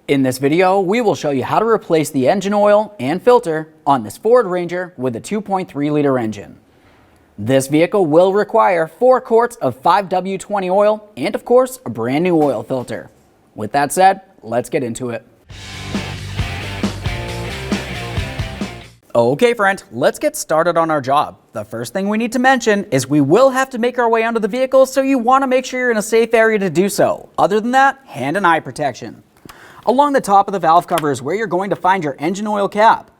In this video, we will show you how to replace the engine oil and filter on this Ford Ranger with a 2.3-liter engine. This vehicle will require 4 quarts of 5W20 oil and, of course, a brand new oil filter. With that said, let's get into it. Okay, friend, let's get started on our job. The first thing we need to mention is we will have to make our way onto the vehicle, so you want to make sure you're in a safe area to do so. Other than that, hand and eye protection. Along the top of the valve cover is where you're going to find your engine oil cap.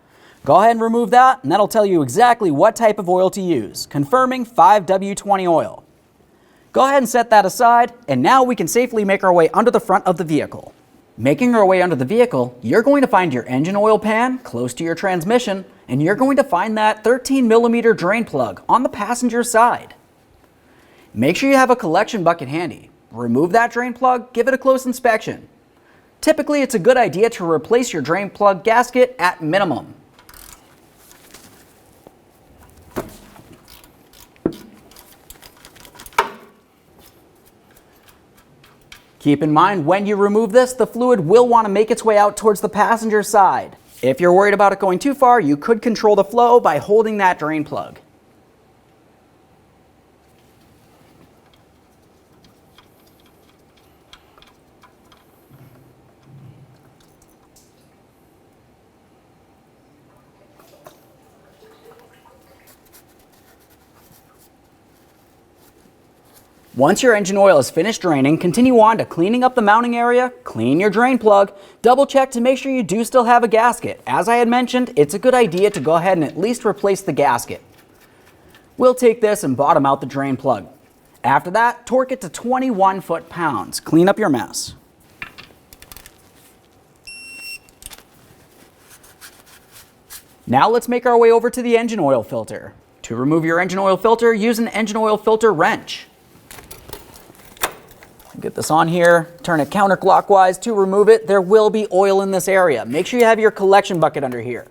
Go ahead and remove that, and that'll tell you exactly what type of oil to use, confirming 5W20 oil. Go ahead and set that aside, and now we can safely make our way under the front of the vehicle. Making our way under the vehicle, you're going to find your engine oil pan close to your transmission, and you're going to find that 13mm drain plug on the passenger side. Make sure you have a collection bucket handy. Remove that drain plug, give it a close inspection. Typically, it's a good idea to replace your drain plug gasket at minimum. Keep in mind, when you remove this, the fluid will want to make its way out towards the passenger side. If you're worried about it going too far, you could control the flow by holding that drain plug. Once your engine oil is finished draining, continue on to cleaning up the mounting area, clean your drain plug, double check to make sure you do still have a gasket. As I had mentioned, it's a good idea to go ahead and at least replace the gasket. We'll take this and bottom out the drain plug. After that, torque it to 21 foot-pounds. Clean up your mess. Now let's make our way over to the engine oil filter. To remove your engine oil filter, use an engine oil filter wrench. Get this on here, turn it counterclockwise to remove it. There will be oil in this area. Make sure you have your collection bucket under here.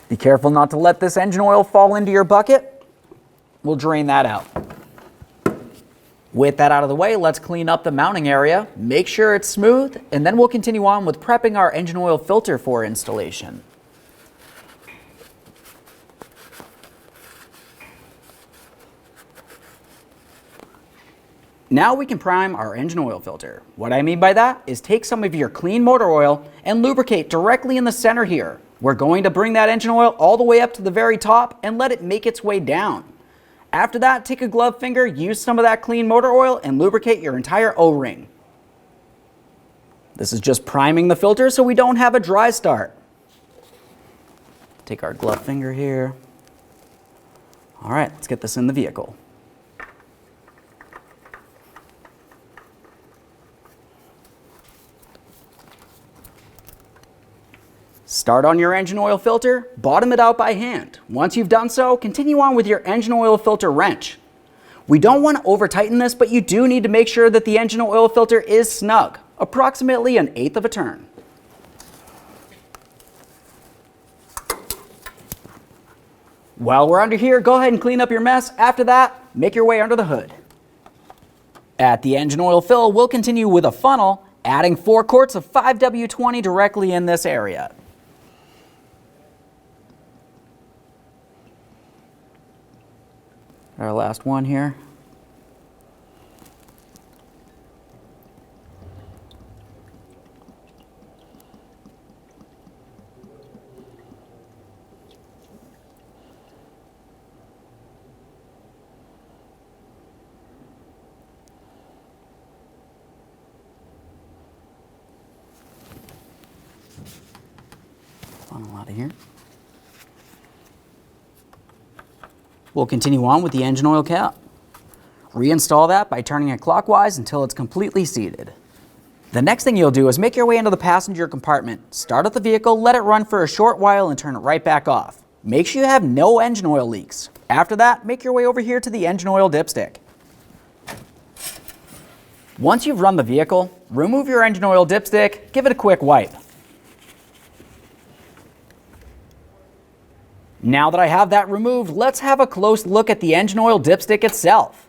Be careful not to let this engine oil fall into your bucket. We'll drain that out. With that out of the way, let's clean up the mounting area, make sure it's smooth, and then we'll continue on with prepping our engine oil filter for installation. Now we can prime our engine oil filter. What I mean by that is take some of your clean motor oil and lubricate directly in the center here. We're going to bring that engine oil all the way up to the very top and let it make its way down. After that, take a glove finger, use some of that clean motor oil, and lubricate your entire O-ring. This is just priming the filter so we don't have a dry start. Take our glove finger here. All right, let's get this in the vehicle. Start on your engine oil filter, bottom it out by hand. Once you've done so, continue on with your engine oil filter wrench. We don't want to over tighten this, but you do need to make sure that the engine oil filter is snug, approximately 1/8 of a turn. While we're under here, go ahead and clean up your mess. After that, make your way under the hood. At the engine oil fill, we'll continue with a funnel, adding 4 quarts of 5W20 directly in this area. Our last one here. Funnel out of here. We'll continue on with the engine oil cap. Reinstall that by turning it clockwise until it's completely seated. The next thing you'll do is make your way into the passenger compartment. Start up the vehicle, let it run for a short while, and turn it right back off. Make sure you have no engine oil leaks. After that, make your way over here to the engine oil dipstick. Once you've run the vehicle, remove your engine oil dipstick, give it a quick wipe. Now that I have that removed, let's have a close look at the engine oil dipstick itself.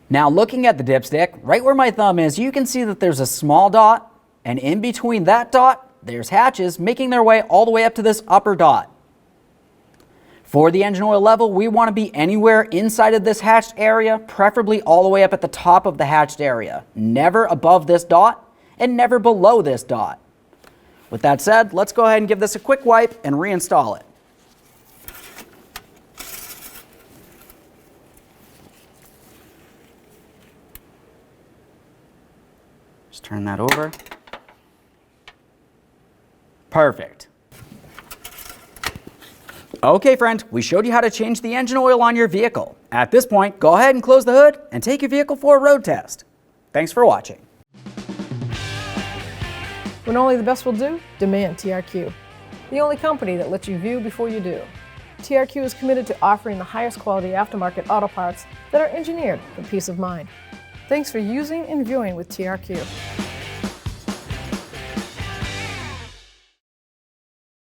Now looking at the dipstick, right where my thumb is, you can see that there's a small dot, and in between that dot, there's hatches making their way all the way up to this upper dot. For the engine oil level, we want to be anywhere inside of this hatched area, preferably all the way up at the top of the hatched area. Never above this dot and never below this dot. With that said, let's go ahead and give this a quick wipe and reinstall it. Just turn that over. Perfect. Okay, friend, we showed you how to change the engine oil on your vehicle. At this point, go ahead and close the hood and take your vehicle for a road test. Thanks for watching. When only the best will do, demand TRQ. The only company that lets you view before you do. TRQ is committed to offering the highest quality aftermarket auto parts that are engineered for peace of mind. Thanks for using and viewing with TRQ.